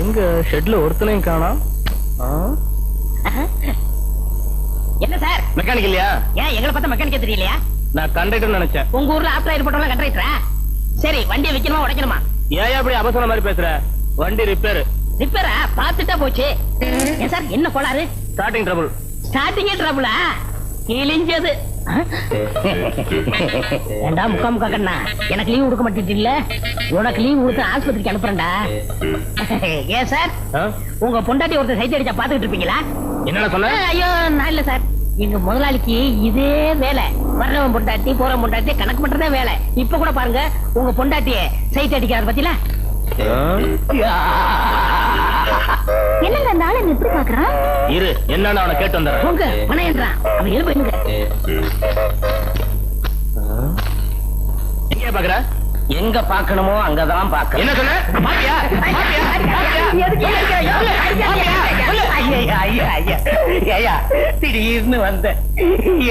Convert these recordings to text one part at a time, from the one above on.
எங்க ஷெட்ல ஒருத்தனையும் காணோம். என்ன சார் மெக்கானிக் இல்லையா? ஏன் எங்களை பார்த்தா மெக்கானிக்கே தெரியலையா? நான் கண்டக்டர் நினைச்சேன். உங்க ஊர்ல ஆப்டர் ஏற்பட்டவங்க கண்டக்டரா? சரி, வண்டியை வைக்கணுமா உடைக்கணுமா? ஏன் அப்படி அவசர மாதிரி பேசுற? வண்டி ரிப்பேர். ரிப்பேரா? பாத்துட்டா போச்சு. ஏன் சார் என்ன கோளாறு? Starting trouble. ஸ்டார்டிங்கே ட்ரபிளா? கிழிஞ்சது. ஏண்டா முக்கா முக்கா கண்ணா, எனக்கு லீவ் கொடுக்க மாட்டேன் இல்ல? உனக்கு லீவ் கொடுத்து ஆஸ்பத்திரிக்கு அனுப்புறேன்டா. ஏன் சார் உங்க பொண்டாட்டி ஒருத்தர் சைட் அடிச்சா பாத்துக்கிட்டு இருப்பீங்களா? என்னடா சொன்ன? ஐயோ நான் இல்ல சார், எங்க முதலாளிக்கு இதே வேலை. வர்றவன் பொண்டாட்டி போறவன் பொண்டாட்டி கணக்கு பண்றதே வேலை. இப்ப கூட பாருங்க, உங்க பொண்டாட்டிய சைட் அடிக்கிறாரு பத்தில. என்னங்க அந்த ஆளை எப்படி பாக்குறான்? இரு, என்னன்னு அவனை கேட்டு வந்துடுறேன். உங்க பணையன்றான், அவன் எழுப்புங்க. எங்க பாக்குற? எங்க பாக்கணுமோ அங்கதான் பாக்க. என்ன சொன்ன? பாத்தியா? திடீர்னு வந்த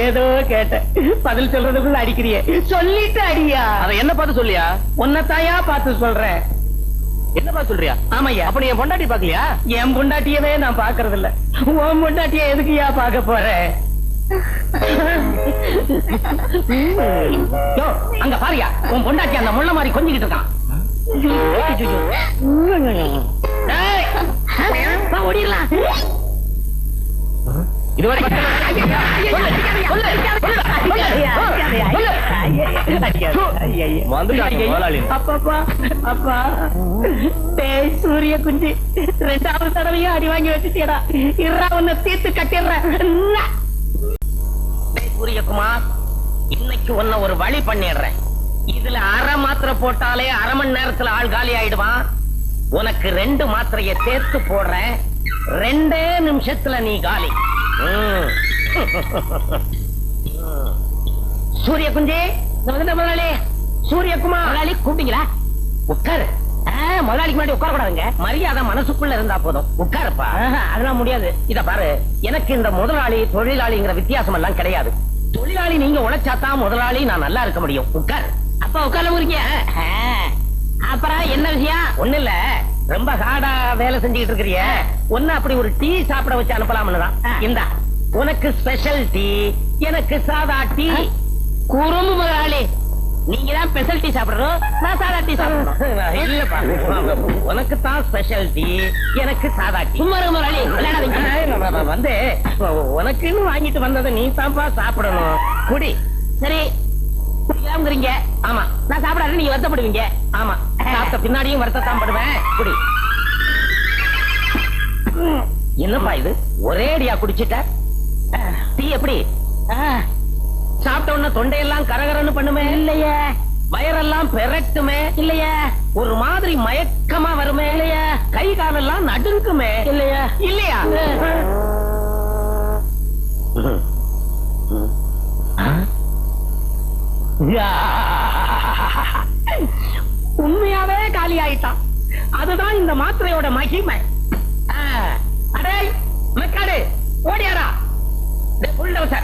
ஏதோ கேட்ட பதில் சொல்றதுக்குள்ள அடிக்கிறிய. சொல்லிட்டு அடியா. அதை என்ன பார்த்து சொல்லியா? உன்னத்தாயா பார்த்து சொல்றேன். என்ன பார்த்து சொல்றியா? ஆமையா. அப்ப நீ என் பொண்டாட்டி பாக்கலையா? என் பொண்டாட்டியவே நான் பாக்குறது இல்ல. உன் பொண்டாட்டிய எதுக்குயா பாக்க போறேன்? அங்க பாரியா, உன் பொண்டாட்டி அந்த முள்ள மாதிரி கொஞ்சிக்கிட்டு இருக்கான். ஓடிடலாம். இதுவரை சூரிய குஞ்சு ரெண்டாவது தடவையும் அடி வாங்கி வச்சுட்டா. இறா உன்னை தீர்த்து கட்டிடுறேன். சூரியகுமார், இன்னைக்கு உன்னை ஒரு வழி பண்ணிடுறேன். இதுல அரை மாத்திரை போட்டாலே அரை மணி நேரத்துல ஆள் காலி ஆயிடுவான். உனக்கு 2 மாத்திரையை சேர்த்து போடுறேன். 2 நிமிஷத்துல நீ காலி. சூரிய குஞ்சே, முதலாளி சூரியகுமார். முதலாளி கூப்பிட்டீங்களா? உட்காரு. முதலாளிக்கு முன்னாடி உட்கார கூடாதுங்க. மரியாதை மனசுக்குள்ள இருந்தா போதும். உட்காருப்பா. அதெல்லாம் முடியாது. இத பாரு, எனக்கு இந்த முதலாளி தொழிலாளிங்கிற வித்தியாசம் எல்லாம் கிடையாது. தொழிலாளி நீங்க உழைச்சாதான் முதலாளி நான் நல்லா இருக்க முடியும். உட்கார். அப்ப உட்கார ஊருங்க. அப்புறம் என்ன விஷயம்? ஒண்ணு இல்ல, ரொம்ப ஹார்டா வேலை செஞ்சுக்கிட்டு இருக்கிறிய, ஒன்னு அப்படி ஒரு டீ சாப்பிட வச்சு அனுப்பலாம்னு தான். இந்தா உனக்கு ஸ்பெஷல் டீ, எனக்கு சாதா டீ. குறும்பு முதலாளி, நீங்க தான் ஸ்பெஷல் டீ சாப்பிடணும், நான் சாதா டீ சாப்பிடணும். இல்லப்பா, உனக்கு தான் ஸ்பெஷல் டீ, எனக்கு சாதா டீ. சும்மா முதலாளி வந்து உனக்குன்னு வாங்கிட்டு வந்ததை நீ தான்ப்பா சாப்பிடணும். குடி. சரி குடிக்காமங்கிறீங்க. ஆமா, நான் சாப்பிடாது நீங்க வருத்தப்படுவீங்க. ஆமா, சாப்பிட்ட பின்னாடியும் வருத்தத்தான் படுவேன். குடி. என்னப்பா இது, ஒரே அடியா குடிச்சிட்ட? டீ எப்படி சாப்பிட்ட உடனே தொண்டையெல்லாம் கரகரன்னு பண்ணுமே? இல்லையே. வயரெல்லாம் பெரட்டுமே? இல்லையா. ஒரு மாதிரி மயக்கமா வருமே? இல்லையா. கை காலெல்லாம் நடுங்குமே? இல்லையா. இல்லையா. உண்மையாவே காலி ஆயிட்டான். அதுதான் இந்த மாத்திரையோட மகிமை. அடே மெக்காடு, ஓடியாரா.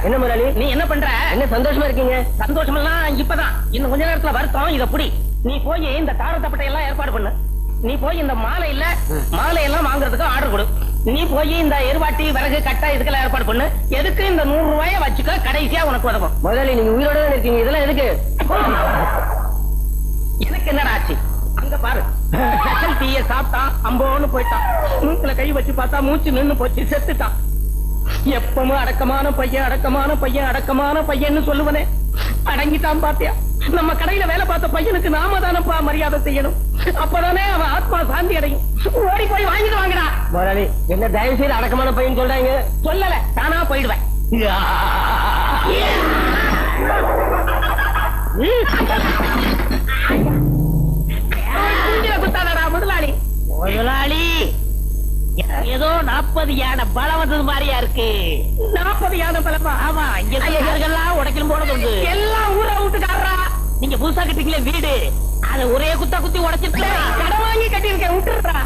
என்ன முதலாளி, நீ என்ன பண்ற? என்ன சந்தோஷமா இருக்கீங்க? சந்தோஷம் எல்லாம் இப்பதான், இன்னும் கொஞ்ச நேரத்துல வருத்தம். இத புடி. நீ போய் இந்த தாரத்தப்பட்டை எல்லாம் ஏற்பாடு பண்ணு. நீ போய் இந்த மாலை எல்லாம் வாங்குறதுக்கு ஆர்டர் கொடு. நீ போய் இந்த எருவாட்டி விறகு கட்டை இதுக்கெல்லாம் ஏற்பாடு பண்ணு. எதுக்கு இந்த 100 ரூபாய வச்சுக்க, கடைசியா உனக்கு உதவும். முதலாளி நீங்க உயிரோட தான் இருக்கீங்க, இதெல்லாம் எதுக்கு? எனக்கு என்னடா ஆச்சு? அங்க பாரு, ஸ்பெஷல் டீயை சாப்பிட்டான், அம்போன்னு போயிட்டான். மூக்குல கை வச்சு பார்த்தா மூச்சு நின்னு போச்சு, செத்துட்டான். எப்பவும் அடக்கமான பையன் சொல்லுவனே, அடங்கிட்டான். பாத்தியா, நம்ம கடையில வேலை பார்த்த பையனுக்கு நாம தானப்பா மரியாதை செய்யணும். அப்பதானே அவன் ஆத்மா சாந்தி அடையும். ஓடி போய் வாங்கிட்டு வாங்கடா. முதலாளி என்ன தயவு செய்து அடக்கமான பையன் சொல்றாங்க? சொல்லல, தானா போயிடுவேன். குத்தாடா முதலாளி. முதலாளி ஏதோ 40 யானை பலம் வந்தது மாதிரியா இருக்கு. 40 யானை பலமா? ஆமா, இங்க எல்லாம் உடைக்கணும் போனது உண்டு. எல்லாம் ஊரை விட்டுக்காரா. நீங்க புதுசா கட்டிக்கல வீடு, அத ஒரே குத்தா குத்தி உடைச்சிட்டு கடை வாங்கி கட்டி இருக்க விட்டுறா.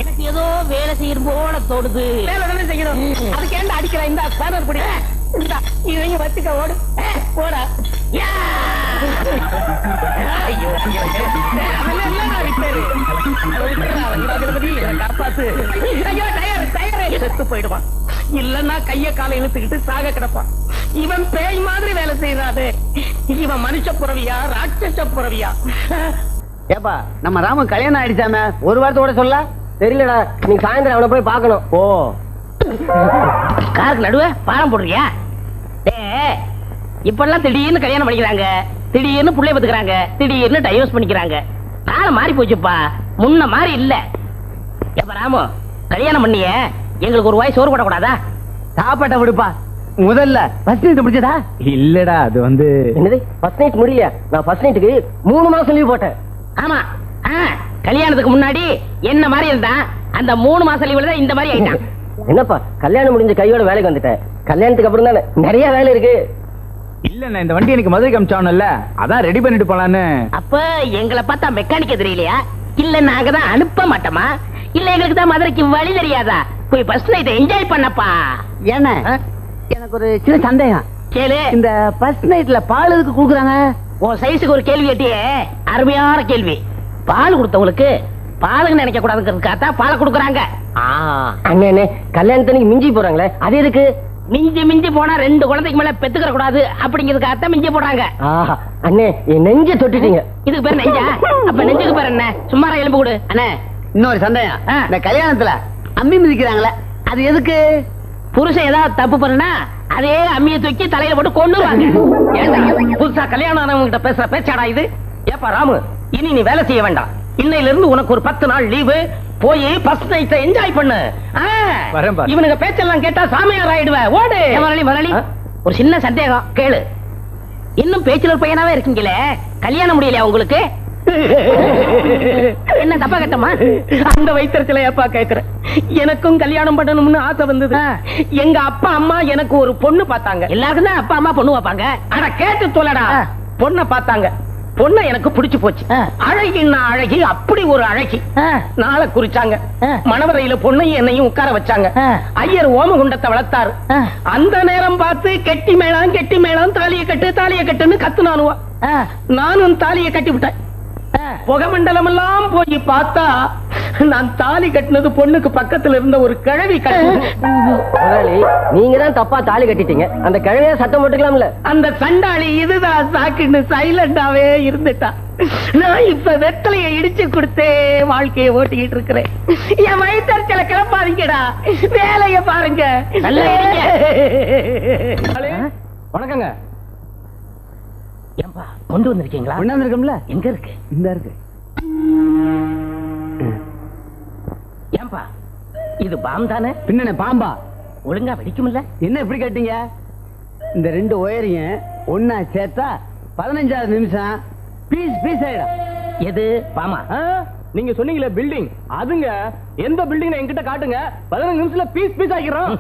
எனக்கு ஏதோ வேலை செய்யணும் போல தோடுது. வேலை தானே செய்யணும், அதுக்கு ஏன்டா அடிக்கிற? இந்த ஸ்பேனர் பிடி, இதையும் வச்சுக்க. ஓடு போடா. காப்பாத்து. ஐயோ, டயர் செத்து போயிடுவான். இல்லன்னா கைய காலை இழுத்துக்கிட்டு சாக கிடப்பான். இவன் பேய் மாதிரி வேலை செய்யறாரு. இவன் மனுஷ புறவியா ராட்சச புறவியா? ஏப்பா நம்ம ராமன் கல்யாணம் ஆயிடுச்சாமே, ஒரு வாரத்தோட சொல்ல தெரியலடா, நீ சாயந்தரம் அவனை போய் பார்க்கணும். ஓ காருக்கு நடுவே பாலம் போடுறியா? இப்பெல்லாம் திடீர்னு கல்யாணம் பண்ணிக்கிறாங்க, திடீர்னு புள்ளைய பத்துக்கிறாங்க, திடீர்னு டைவர்ஸ் பண்ணிக்கிறாங்க. காலம் மாறி போச்சுப்பா, முன்ன மாதிரி இல்ல. எப்ப ராமு கல்யாணம் பண்ணிய எங்களுக்கு ஒரு வாய் சோறு போடக்கூடாதா? சாப்பாட்ட விடுப்பா. முதல்ல ஃபர்ஸ்ட் நைட் முடிச்சதா? இல்லடா, அது வந்து என்னது ஃபர்ஸ்ட் நைட் முடியல? நான் ஃபர்ஸ்ட் நைட்டுக்கு 3 மாசம் லீவ் போட்டேன். ஆமா, கல்யாணத்துக்கு முன்னாடி என்ன மாதிரி இருந்தா, அந்த 3 மாசம் லீவுல தான் இந்த மாதிரி ஆயிட்டான். என்னப்பா கல்யாணம் முடிஞ்ச கையோட வேலைக்கு வந்துட்டேன். கல்யாணத்துக்கு அப்புறம் தானே நிறைய வேலை இருக்கு. இல்ல, இந்த வண்டி எனக்கு மதுரைக்கு அமிச்சானும்ல, அதான் ரெடி பண்ணிட்டு போலான்னு. அப்ப எங்களை பார்த்தா மெக்கானிக்க தெரியலையா? இல்ல நாங்க தான் அனுப்ப மாட்டோமா? இல்ல எங்களுக்கு தான் மதுரைக்கு வழி தெரியாதா? போய் ஃபர்ஸ்ட் நைட் என்ஜாய் பண்ணப்பா. ஏன்னா எனக்கு ஒரு சின்ன சந்தேகம். கேளு. இந்த ஃபர்ஸ்ட் நைட்ல பால் எதுக்கு குடுக்குறாங்க? உன் சைஸுக்கு ஒரு கேள்வி கேட்டியே, அருமையான கேள்வி. பால் கொடுத்தவங்களுக்கு பாலுன்னு நினைக்க கூடாதுங்கிறதுக்காக பாலை கொடுக்குறாங்க. அண்ணே கல்யாணத்துக்கு மிஞ்சி போறாங்களே, அது எதுக்கு? மிஞ்சி மிஞ்சி போனா 2 குழந்தைக்கு மேல பெத்துக்கிற கூடாது அப்படிங்கிறதுக்காக மிஞ்சி போடுறாங்க. அண்ணே என் நெஞ்ச தொட்டுட்டீங்க. இதுக்கு பேர் நெஞ்சா? அப்ப நெஞ்சுக்கு பேர் என்ன? சும்மா எலும்பு கொடு. அண்ணே இன்னொரு சந்தேகம். இந்த கல்யாணத்துல அம்மி மிதிக்கிறாங்களே, அது எதுக்கு? புருஷன் ஏதாவது தப்பு பண்ணா அதே அம்மியை தூக்கி தலையில போட்டு கொண்டுருவாங்க. புதுசா கல்யாணம் ஆனவங்க கிட்ட பேசுற பேச்சாடா இது? ஏப்பா ராமு, இனி நீ வேலை செய்ய வேண்டாம். இன்னையில இருந்து உனக்கு ஒரு 10 நாள் லீவு. போய் ஃபர்ஸ்ட் நைட் என்ஜாய் பண்ணு. இவனுங்க பேச்செல்லாம் கேட்டா சாமியார் ஆயிடுவ. ஓடு மரளி. ஒரு சின்ன சந்தேகம் கேளு. இன்னும் பேச்சுலர் பையனாவே இருக்கீங்களே, கல்யாணம் முடியலையா உங்களுக்கு? என்ன தப்பா கேட்டமா? அந்த வயிற்றுல ஏப்பா கேக்குறேன். எனக்கும் கல்யாணம் பண்ணணும்னு ஆசை வந்தது. எங்க அப்பா அம்மா எனக்கு ஒரு பொண்ணு பார்த்தாங்க. எல்லாருக்கும் தான் அப்பா அம்மா பொண்ணு வைப்பாங்க. ஆனா கேட்டு சொல்லடா, பொண்ணை பார்த்தாங்க. பொண்ணை எனக்கு பிடிச்சு போச்சு. அழகின்னா அழகி, அப்படி ஒரு அழகி. நாளை குறிச்சாங்க. மணவரையில பொண்ணையும் என்னையும் உட்கார வச்சாங்க. ஐயர் ஓமகுண்டத்தை வளர்த்தாரு. அந்த நேரம் பார்த்து கெட்டி மேளம் தாலியை கட்டுன்னு கத்துனானுவா. நானும் தாலியை கட்டி விட்டேன். புகமண்டலம் எல்லாம் போய் பார்த்தா நான் தாலி கட்டினது பொண்ணுக்கு பக்கத்துல இருந்த ஒரு கிழவி. நீங்க தான் தப்பா தாலி கட்டிட்டீங்க. அந்த கிழவியா சத்தம் போட்டுக்கலாம்ல. அந்த சண்டாளி இதுதான் சாக்குன்னு சைலண்டாவே இருந்துட்டா. நான் இப்ப வெத்தலையை இடிச்சு கொடுத்தே வாழ்க்கையை ஓட்டிக்கிட்டு இருக்கிறேன். என் வயிற்றுல கிளப்பாதீங்கடா, வேலைய பாருங்க. வணக்கங்க. ஏன்பா கொண்டு வந்திருக்கீங்களா? கொண்டாந்துருக்கோம்ல. எங்க இருக்கு? இந்த இருக்கு. ஏன்பா இது பாம் தானே? பின்ன பாம்பா? ஒழுங்கா வெடிக்கும்ல? என்ன இப்படி கேட்டீங்க? இந்த 2 ஒயரையும் ஒன்னா சேர்த்தா 15வது நிமிஷம் பீஸ் ஆயிடும். எது பாமா? நீங்க சொன்னீங்களே பில்டிங், அதுங்க. எந்த பில்டிங் என்கிட்ட காட்டுங்க, 15 நிமிஷத்துல பீஸ் ஆக்கிறோம்.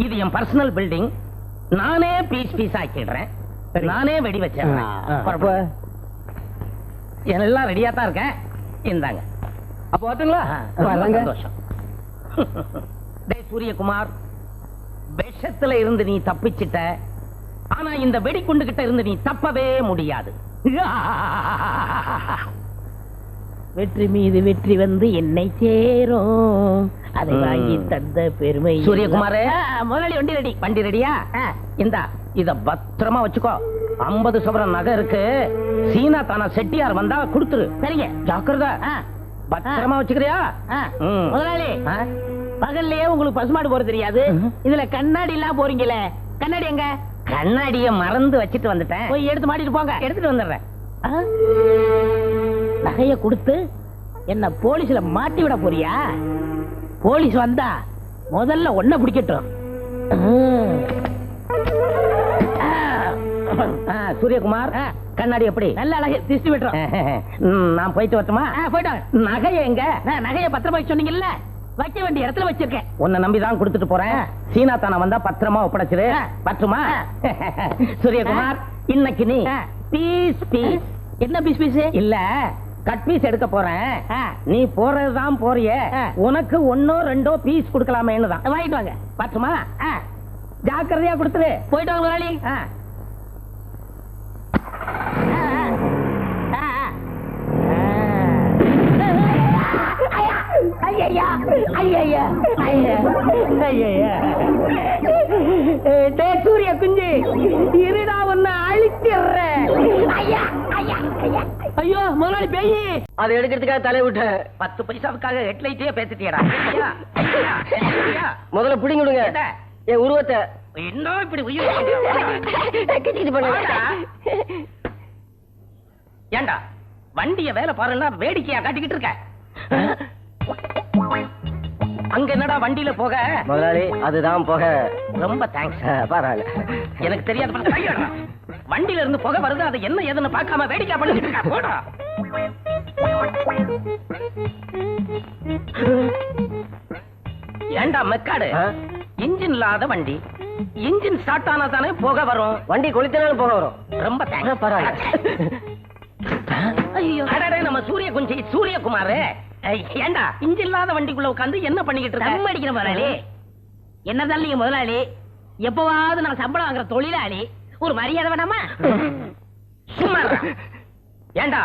இது என் பர்சனல் பில்டிங். நானே பீஸ் ஆக்கிடுறேன். நானே வெடி வச்சேன். எல்லாம் ரெடியா தான் இருக்கேன். இந்தாங்க. அப்ப வரட்டுங்களா? சந்தோஷம். டேய் சூரியகுமார், விஷத்துல இருந்து நீ தப்பிச்சிட்ட. ஆனா இந்த வெடிகுண்டு கிட்ட இருந்து நீ தப்பவே முடியாது. வெற்றி மீது வெற்றி வந்து என்னை சேரும், அதை வாங்கி தந்த பெருமை. சூரியகுமார் முதலாளி வண்டி ரெடி. வண்டி ரெடியா? இந்தா இத பத்திரமா வச்சுக்கோ. 50 சவரன் நகை இருக்கு. சீனா தானா செட்டியார் வந்தா கொடுத்துரு. சரிங்க, ஜாக்கிரதை. பத்திரமா வச்சுக்கிறியா? முதலாளி பகல்லையே உங்களுக்கு பசுமாடு போற தெரியாது, இதுல கண்ணாடி எல்லாம் போறீங்களே, கண்ணாடி எங்க? கண்ணாடிய மறந்து வச்சிட்டு வந்துட்டேன். போய் எடுத்து மாட்டிட்டு போங்க. எடுத்துட்டு வந்துடுறேன். நகைய கொடுத்து என்ன போலீஸ்ல மாட்டி விட போறியா? போலீஸ் வந்தா முதல்ல ஒன்ன பிடிக்கட்டும். சூரியகுமார், கண்ணாடி எப்படி? நல்ல அழகு, திருஷ்டி விட்டுறோம். நான் போயிட்டு வரட்டுமா? போயிட்டு. நகைய எங்க? நகைய பத்திரமா சொன்னீங்கல்ல, வைக்க வேண்டிய இடத்துல வச்சிருக்கேன். உன்னை நம்பிதான் கொடுத்துட்டு போறேன். சீனா தான வந்தா பத்திரமா ஒப்படைச்சிரு. பற்றுமா? சூரியகுமார், இன்னைக்கு நீ பீஸ். என்ன பீஸ்? இல்ல, கட் பீஸ் எடுக்க போறேன். நீ போறதுதான் போறிய, உனக்கு 1 2 பீஸ் கொடுக்கலாமேன்னு தான். வாங்கிட்டு வாங்க. பற்றுமா? ஜாக்கிரதையா கொடுத்துரு. போயிட்டு வாங்க முதலாளி. சூரிய குஞ்சு இருடா ஒன்னு அழிச்சிடுறேன். ஐயோ முதலாளி பேயி அதை எடுக்கிறதுக்காக தலையை விட்ட 10 பைசாவுக்காக ஹெட்லைட்டே பேசிட்டியடா. முதல்ல பிடிங்க விடுங்க என் உருவத்தை. இன்னும் இப்படி உயிர் ஏண்டா வண்டிய வேலை பாருன்னா வேடிக்கையா காட்டிக்கிட்டு இருக்க. அங்க என்னடா வண்டியில போக? முதலாளி அதுதான் போக. ரொம்ப தேங்க்ஸ். பரவாயில்ல, எனக்கு தெரியாத வண்டியில இருந்து புகை வருது, அது என்ன ஏதுன்னு பார்க்காம வேடிக்கை பண்ணிட்டு இருக்கா. போடா. ஏண்டா மெக்காடு, இன்ஜின் இல்லாத வண்டி, இன்ஜின் ஸ்டார்ட் ஆனா தானே புகை வரும். வண்டி கொளுத்தினாலும் போக வரும். ரொம்ப தேங்க்ஸ். பரவாயில்ல. ஐயோ அடடே, நம்ம சூரிய குஞ்சு சூரியகுமார். ஏண்டா இன்ஜின் இல்லாத வண்டிக்குள்ள உட்காந்து என்ன பண்ணிக்கிட்டு இருக்க? அடிக்கிற முதலாளி. என்னதான் நீங்க முதலாளி, எப்பவாவது நான் சம்பளம் வாங்குற தொழிலாளி, ஒரு மரியாதை வேணாமா? சும்மா ஏண்டா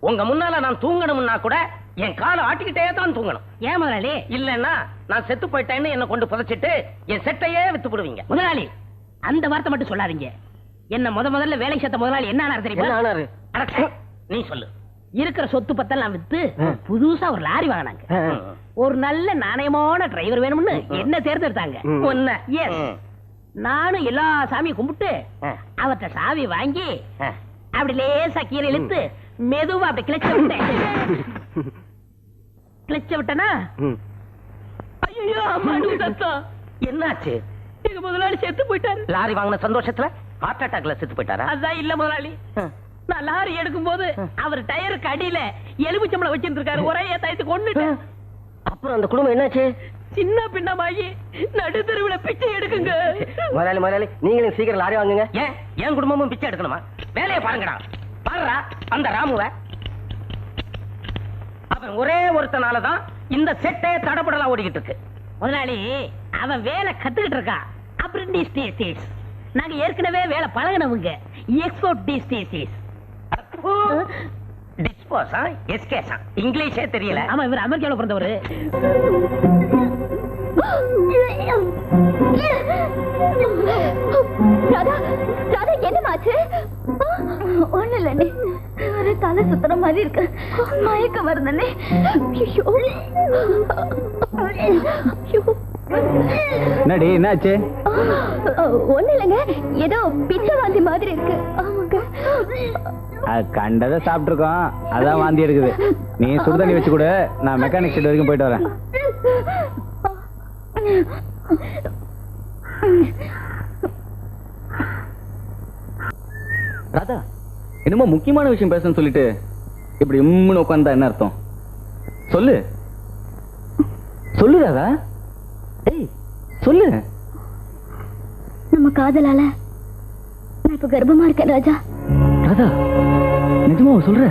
உங்க முன்னால நான் தூங்கணும்னா கூட என் காலை ஆட்டிக்கிட்டே தான் தூங்கணும். ஏன் முதலாளி? இல்லன்னா நான் செத்து போயிட்டேன்னு என்ன கொண்டு புதைச்சிட்டு என் செட்டையே வித்து போடுவீங்க. முதலாளி அந்த வார்த்தை மட்டும் சொல்லாதீங்க. என்ன முதல்ல வேலை சேர்த்த முதலாளி என்ன ஆனாரு தெரியுமா? நீ சொல்லு. இருக்கிற சொத்து பத்தெல்லாம் வித்து புதுசா ஒரு லாரி வாங்கினாங்க. ஒரு நல்ல நாணயமான டிரைவர் வேணும்னு என்ன தேர்ந்தெடுத்தாங்க. நானும் எல்லா சாமியும் கும்பிட்டு அவர்கிட்ட சாவி வாங்கி அப்படி லேசா கீரை இழுத்து மெதுவா அப்படி கிளச்ச விட்டனா, ஐயோ அம்மாடு சத்தம். என்னாச்சு? எங்க முதலாளி செத்து போயிட்டாரு. லாரி வாங்கின சந்தோஷத்துல ஹார்ட் அட்டாக்ல செத்து போயிட்டாரா? அதான் இல்ல முதலாளி, நான் லாரி எடுக்கும் போது அவர் டயருக்கு அடியில எலுமிச்சம்பளம் வச்சிட்டு இருக்காரு. ஒரே தயத்து கொண்டுட்டு. அப்புறம் அந்த குடும்பம் என்னாச்சு? சின்ன பின்னமாயி நடுத்தருவுல பிச்சை எடுக்குங்க. முதலாளி நீங்களும் சீக்கிரம் லாரி வாங்குங்க. ஏன் என் குடும்பமும் பிச்சை எடுக்கணுமா? வேலையை பாருங்கடா. பாருடா அந்த ராமுவ, அவன் ஒரே ஒருத்தனாலதான் இந்த செட்டே தடபடலா ஓடிக்கிட்டு இருக்கு. முதலாளி அவன் வேலை கத்துக்கிட்டு இருக்கா. அப்ரெண்டிஸ். நாங்க ஏற்கனவே வேலை பழகினவங்க. எக்ஸ்போர்ட் டிஸ்டேசிஸ். டிஸ்போஸா எஸ்கேஸா இங்கிலீஷே தெரியல. ஆமா இவர் அமெரிக்கால பிறந்தவரு. என்னமாச்சு? ஒண்ணு இல்ல, ஒரு தலை சுத்துற மாதிரி இருக்கு. மயக்க வருந்தே. என்னடி என்னாச்சு? ஒண்ணு இல்லைங்க, ஏதோ பிச்சை வாந்தி மாதிரி இருக்கு. கண்டதை சாப்பிட்டு இருக்கோம், அதான் வாந்தி எடுக்குது. நீ சுடுதண்ணி வச்சு கூட, நான் மெக்கானிக் ஷெட் வரைக்கும் போயிட்டு வரேன். ராதா, என்னமோ முக்கியமான விஷயம் பேசணும்னு சொல்லிட்டு இப்படி உம்முன்னு உட்கார்ந்தா என்ன அர்த்தம்? சொல்லு சொல்லு ராதா. ஏய் சொல்லு. நம்ம காதலால நான் இப்ப கர்ப்பமா இருக்கேன் ராஜா. ராதா நிஜமா சொல்ற?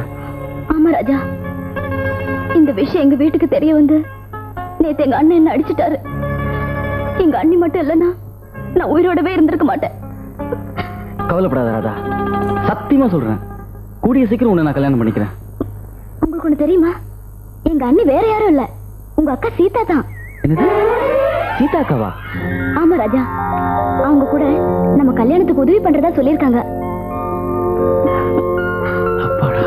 ஆமா ராஜா, இந்த விஷயம் எங்க வீட்டுக்கு தெரிய வந்து நேத்து எங்க அண்ணன் என்ன அடிச்சுட்டாரு. எங்க அண்ணி மட்டும் இல்லைன்னா நான் உயிரோடவே இருந்திருக்க மாட்டேன். கவலைப்படாத ராதா, சத்தியமா சொல்றேன், கூடிய சீக்கிரம் உன்னை நான் கல்யாணம் பண்ணிக்கிறேன். உங்களுக்கு ஒண்ணு தெரியுமா? எங்க அண்ணி வேற யாரும் இல்ல, உங்க அக்கா சீதா தான். என்னது, சீதா அக்காவா? ஆமா ராஜா, அவங்க கூட நம்ம கல்யாணத்துக்கு உதவி பண்றதா சொல்லிருக்காங்க. அப்பாடா.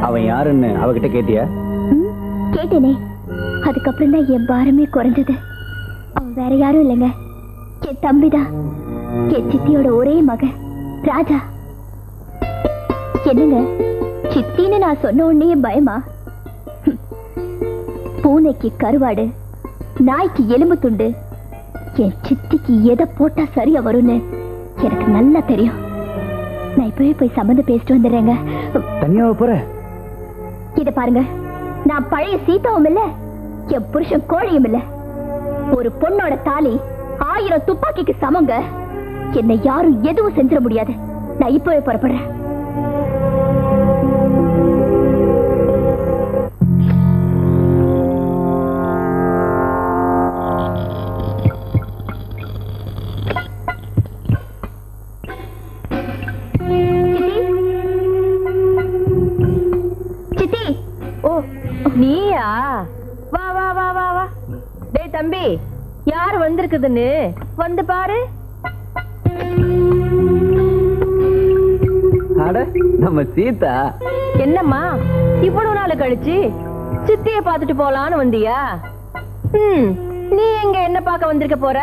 அவன் யாருன்னு அவகிட்ட கேட்டியா? கேட்டேனே, அதுக்கப்புறம் தான் என் பாரமே குறைஞ்சது. அவன் வேற யாரும் இல்லைங்க, என் தம்பிதான், என் சித்தியோட ஒரே மகன் ராஜா. என்னங்க சித்தின்னு நான் சொன்ன உடனே பயமா? பூனைக்கு கருவாடு, நாய்க்கு எலும்பு துண்டு, என் சித்திக்கு எதை போட்டா சரியா வரும்னு எனக்கு நல்லா தெரியும். நான் இப்பவே போய் சம்மந்தம் பேசிட்டு வந்துடுறேங்க. தனியாவ போற? இத பாருங்க, நான் பழைய சீதாவும் இல்ல, என் புருஷன் கோழியும் இல்ல. ஒரு பொண்ணோட தாலி 1000 துப்பாக்கிக்கு சமங்க. என்னை யாரும் எதுவும் செஞ்சிட முடியாது. நான் இப்பவே புறப்படுறேன். தம்பி யார் வந்திருக்குதுன்னு வந்து பாரு. அட நம்ம சீதா. என்னம்மா இவ்வளவு நாள் கழிச்சு சித்திய பாத்துட்டு போலான்னு வந்தியா? நீ எங்க என்ன பார்க்க வந்திருக்க போற?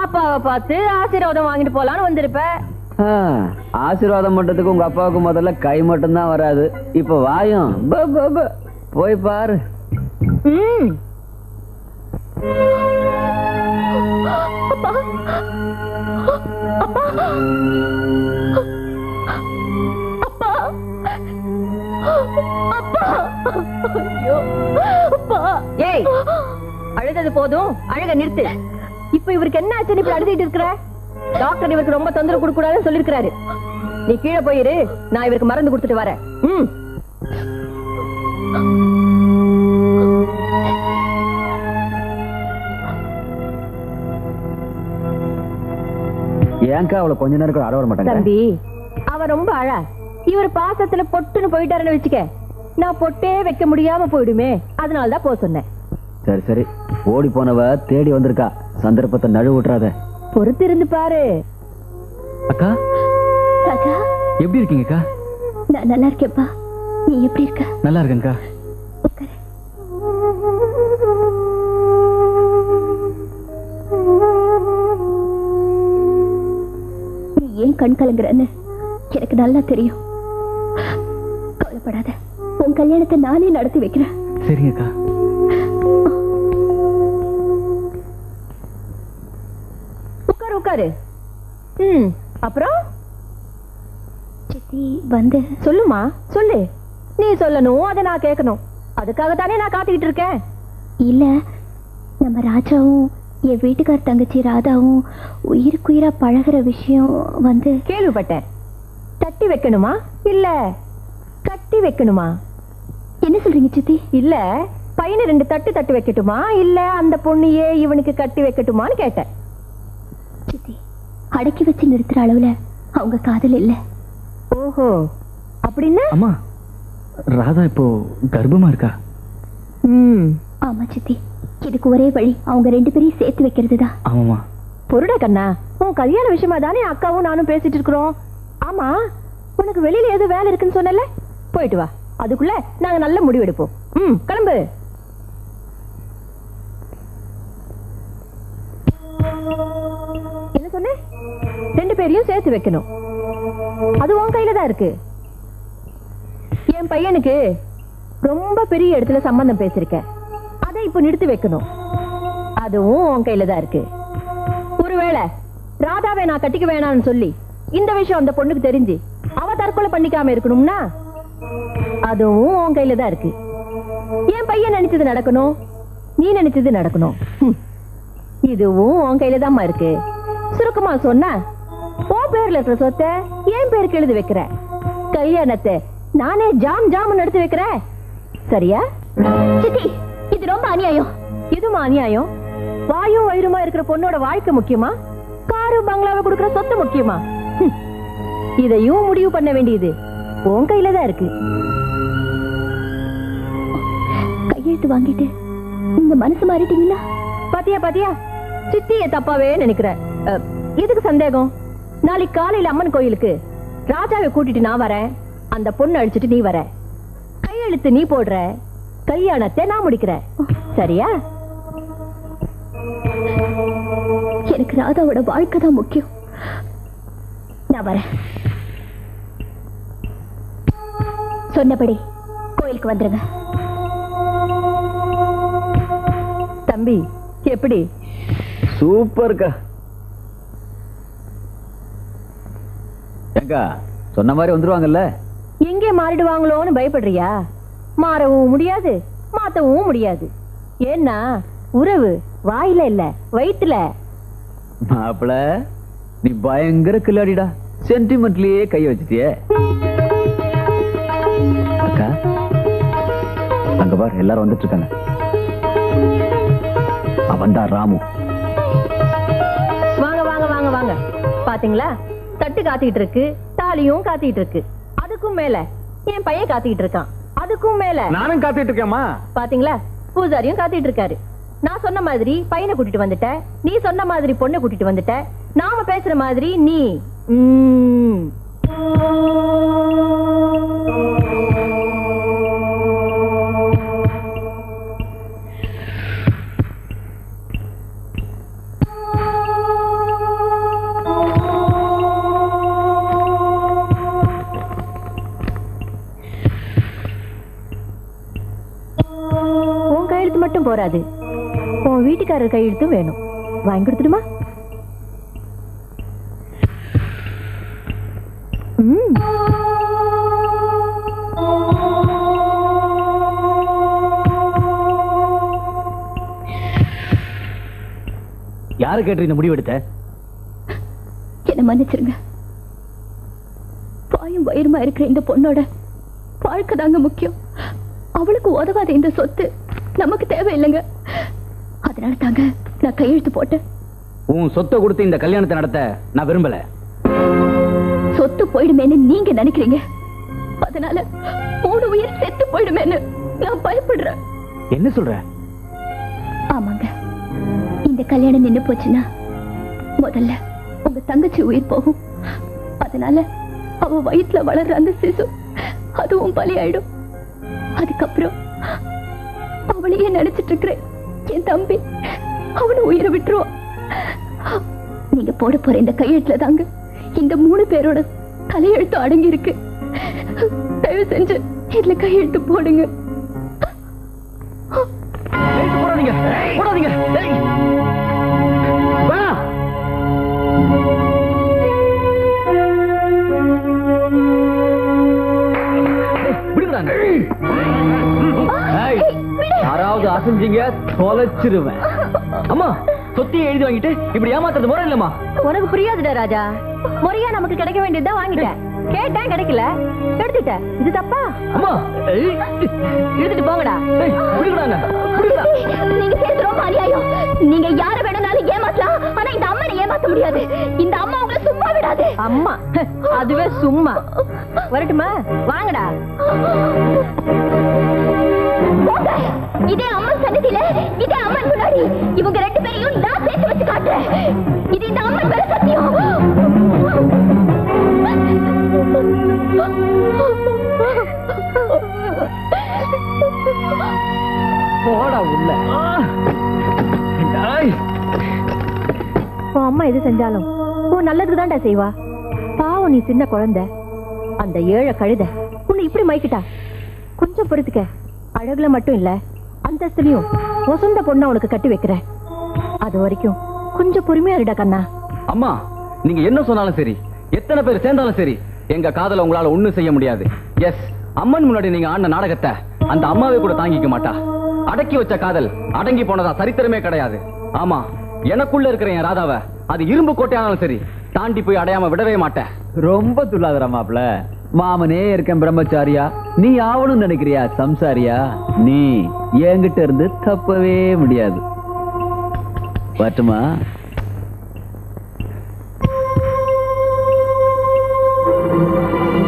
அப்பாவை பார்த்து ஆசீர்வாதம் வாங்கிட்டு போலான்னு வந்திருப்ப. ஆசீர்வாதம் பண்றதுக்கு உங்க அப்பாவுக்கு முதல்ல கை மட்டும் தான் வராது. இப்ப வாயும் போய் பாரு. அப்பா அப்பா அப்பா அப்பா ஐயோ அப்பா. ஏய், அழுதது போதும், அழுக நிறுத்து. இப்ப இவருக்கு என்ன ஆச்சு? இப்படி அழுதிட்டு இருக்கிற? டாக்டர் இவருக்கு ரொம்ப தொந்தரவு கொடுக்க கூடாதுன்னு சொல்லிருக்காரு. நீ கீழே போயிரு, நான் இவருக்கு மருந்து கொடுத்துட்டு வரேன். ஏன்க்கா அவளை கொஞ்ச நேரம் கூட அடவர மாட்டாங்க? தம்பி, அவ ரொம்ப அழ. இவர் பாசத்துல பொட்டுன்னு போயிட்டாருன்னு வச்சுக்க, நான் பொட்டே வைக்க முடியாம போயிடுமே, அதனாலதான் போக சொன்னேன். சரி சரி, ஓடி போனவ தேடி வந்திருக்கா. சந்தர்ப்பத்தை நழுவு விட்டுறாத. பொறுத்து இருந்து பாரு. அக்கா ராஜா, எப்படி இருக்கீங்கக்கா? நான் நல்லா இருக்கேன்ப்பா. நீ எப்படி இருக்க? நல்லா இருக்கேன்க்கா. உட்காரு. நீ ஏன் கண் கலங்குறன்னு எனக்கு நல்லா தெரியும். கவலைப்படாத, உன் கல்யாணத்தை நானே நடத்தி வைக்கிறேன். சரிங்கக்கா. உட்காரு உட்காரு. அப்புறம் சித்தி வந்து சொல்லுமா, சொல்லு. நீ சொல்லணும், அதை நான் கேட்கணும். அதுக்காகத்தானே நான் காத்துக்கிட்டு இருக்கேன். இல்ல, நம்ம ராஜாவும் என் வீட்டுக்கார தங்கச்சி ராதாவும் உயிருக்குயிரா பழகுற விஷயம் வந்து கேள்விப்பட்டேன். தட்டி வைக்கணுமா இல்ல கட்டி வைக்கணுமா? என்ன சொல்றீங்க சித்தி? இல்ல, பையனை 2 தட்டு தட்டி வைக்கட்டுமா இல்ல அந்த பொண்ணையே இவனுக்கு கட்டி வைக்கட்டுமான்னு கேட்டேன். சித்தி, அடக்கி வச்சு நிறுத்துற அளவுல அவங்க காதல் இல்ல. ஓஹோ, அப்படின்னா? அம்மா, ராதா இப்போ கர்ப்பமா இருக்கா? ஆமா சித்தி, இதுக்கு ஒரே வழி அவங்க 2 பேரையும் சேர்த்து வைக்கிறதுதான். ஆமாமா. பொருடா கண்ணா, உன் கல்யாண விஷயமா தானே அக்காவும் நானும் பேசிட்டு இருக்கிறோம். ஆமா, உனக்கு வெளியில ஏதோ வேலை இருக்குன்னு சொன்னல, போயிட்டு வா. அதுக்குள்ள நாங்க நல்ல முடிவு எடுப்போம். கிளம்பு. என்ன சொன்ன? 2 பேரையும் சேர்த்து வைக்கணும். அது உன் கையில தான் இருக்கு. என் பையனுக்கு ரொம்ப பெரிய இடத்துல சம்பந்தம் பேசிருக்கேன். அதை இப்ப நிறுத்தி வைக்கணும். அதுவும் உன் கையில தான் இருக்கு. ஒருவேளை ராதாவை நான் கட்டிக்க வேணாம்னு சொல்லி இந்த விஷயம் அந்த பொண்ணுக்கு தெரிஞ்சு அவ தற்கொலை பண்ணிக்காம இருக்கணும்னா அதுவும் உன் கையில தான் இருக்கு. என் பையன் நினைச்சது நடக்கணும், நீ நினைச்சது நடக்கணும். இதுவும் உன் கையில தான்மா இருக்கு. சுருக்கமா சொன்ன, உன் பேர்ல இருக்கிற சொத்தை என் பேருக்கு எழுதி வைக்கிற. கல்யாணத்தை நானே ஜாம் ஜாம் நடத்தி வைக்கிறேன். சரியா? சித்தி, இது ரொம்ப அநியாயம். இதுமா அநியாயம்? வாயும் வயிறுமா இருக்கிற பொண்ணோட வாழ்க்கை முக்கியமா, காரு பங்களாவை கொடுக்கிற சொத்து முக்கியமா? இதையும் முடிவு பண்ண வேண்டியது உன் கையில தான் இருக்கு. கையெழுத்து வாங்கிட்டு நீங்க மனசு மாறிட்டீங்களா? பாத்தியா பாத்தியா, சித்திய தப்பாவே நினைக்கிற. எதுக்கு சந்தேகம்? நாளைக்கு காலையில அம்மன் கோயிலுக்கு ராஜாவை கூட்டிட்டு நான் வரேன், அந்த பொண்ணு அழிச்சிட்டு நீ வர. கையெழுத்து நீ போடுற, கல்யாணத்தை நான் முடிக்கிறேன். சரியா? எனக்கு ராதாவோட வாழ்க்கை தான் முக்கியம். நான் வரேன். சொன்னபடி கோயிலுக்கு வந்துருங்க. தம்பி, எப்படி? சூப்பர்க்கா. ஏங்கா, சொன்ன மாதிரி வந்துருவாங்கல்ல? எங்கே மாறிடுவாங்களோன்னு பயப்படுறியா? மாறவும் முடியாது, மாத்தவும் முடியாது. ஏன்னா உறவு வாயில இல்ல, வயிற்றுல. மாப்பிள, நீ பயங்கர கில்லாடிடா. சென்டிமெண்ட்லயே கைய வச்சிட்டியே. அக்கா, அங்க பாரு, எல்லாரும் வந்துட்டு இருக்காங்க. அவன்தான் ராமு. வாங்க வாங்க வாங்க வாங்க. பாத்தீங்களா, தட்டு காத்திட்டு இருக்கு, தாலியும் காத்திட்டு இருக்கு. அதுக்கும் மேல என் பையன் காத்திட்டு இருக்கான். அதுக்கும் மேல நானும் காத்துட்டு இருக்கேம்மா. பாத்தீங்களா, பூஜாரியும் காத்திட்டு இருக்காரு. நான் சொன்ன மாதிரி பையனை கூட்டிட்டு வந்துட்ட, நீ சொன்ன மாதிரி பொண்ணை கூட்டிட்டு வந்துட்ட, நாம பேசுற மாதிரி நீ உன் கையெழுத்து மட்டும் போராது, உன் வீட்டுக்காரர் கையெழுத்தும் வேணும். வாங்கி கொடுத்துடுமா? யாரு கேட்டு இந்த முடிவு எடுத்த? என்ன மன்னிச்சிருங்க. பாயும் வயிறுமா இருக்கிற இந்த பொண்ணோட வாழ்க்கை தாங்க முக்கியம். அவளுக்கு உதவாத இந்த சொத்து நமக்கு தேவையில்லைங்க. அதனால தாங்க நான் கையெழுத்து போட்டேன். உன் சொத்தை கொடுத்து இந்த கல்யாணத்தை நடத்த நான் விரும்பல. சொத்து போயிடுமேன்னு நீங்க நினைக்கிறீங்க, அதனால 3 உயிர் செத்து போயிடுமேன்னு நான் பயப்படுறேன். என்ன சொல்ற? ஆமாங்க, இந்த கல்யாணம் நின்னு போச்சுன்னா முதல்ல உங்க தங்கச்சி உயிர் போகும். அதனால அவ வயிற்றுல வளர்ற அந்த சிசு அதுவும் பலியாயிடும். அதுக்கப்புறம் அவளையே நினைச்சிட்டு இருக்கிறேன் என் தம்பி, அவனை உயிரை விட்டுருவான். நீங்க போட போற இந்த கையெழுத்துல தாங்க இந்த 3 பேரோட தலையெழுத்து அடங்கி இருக்கு. தயவு செஞ்சு இதுல கையெழுத்து போடுங்க. போடாதீங்க, போடாதீங்க. யாராவது அசைஞ்சீங்க தொலைச்சிருவேன். அம்மா, சொத்தியை எழுதி வாங்கிட்டு இப்படி ஏமாத்துறது முறை இல்லம்மா. உனக்கு புரியாதுடா ராஜா. முறையா நமக்கு கிடைக்க வேண்டியதுதான் வாங்கிட்டேன். கேட்டேன், கிடைக்கல, எடுத்துட்ட. இது தப்பா? அம்மா, எடுத்துட்டு போங்கடா. நீங்க செய்யறது ரொம்ப அநியாயம். நீங்க யார வேணும்னாலும் ஏமாத்தலாம், ஆனா இந்த அம்மனை ஏமாத்த முடியாது. இந்த அம்மா உங்களை சும்மா விடாது. அம்மா அதுவே சும்மா. வரட்டுமா? வாங்கடா. போங்க. இதே அம்மன் சன்னதியில, இதே அம்மன் முன்னாடி இவங்க 2 பேரையும் நான் சேர்த்து வச்சு காட்டுறேன். இது இந்த அம்மன் மேல சத்தியம். போடா உள்ள. உன் அம்மா எது செஞ்சாலும் உன் நல்லதுக்கு தான்டா செய்வா. பாவம், நீ சின்ன குழந்தை. அந்த ஏழை கழுத உன்னை இப்படி மயக்கிட்டா. கொஞ்சம் பொறுத்துக்க. அழகுல மட்டும் இல்ல, அந்தஸ்துலயும் வசந்த பொண்ணு உனக்கு கட்டி வைக்கிறேன். அது வரைக்கும் கொஞ்சம் பொறுமையா இருடா கண்ணா. அம்மா, நீங்க என்ன சொன்னாலும் சரி, எத்தனை பேர் சேர்ந்தாலும் சரி, எங்க காதல உங்களால ஒண்ணும் செய்ய முடியாது. எஸ், அம்மன் முன்னாடி நீங்க ஆடின நாடகத்தை அந்த அம்மாவே கூட தாங்கிக்க மாட்டா. அடக்கி வச்ச காதல் அடங்கி போனதா சரித்திரமே கிடையாது. ஆமா, எனக்குள்ள இருக்கிற என் ராதாவை அது இரும்பு கோட்டையானாலும் சரி தாண்டி போய் அடையாம விடவே மாட்டேன். ரொம்ப துள்ளாதரா மாப்ள. மாமனே இருக்கேன் பிரம்மச்சாரியா, நீ ஆவணும்னு நினைக்கிறியா சம்சாரியா? நீ என்கிட்ட இருந்து தப்பவே முடியாது. பட்டுமா?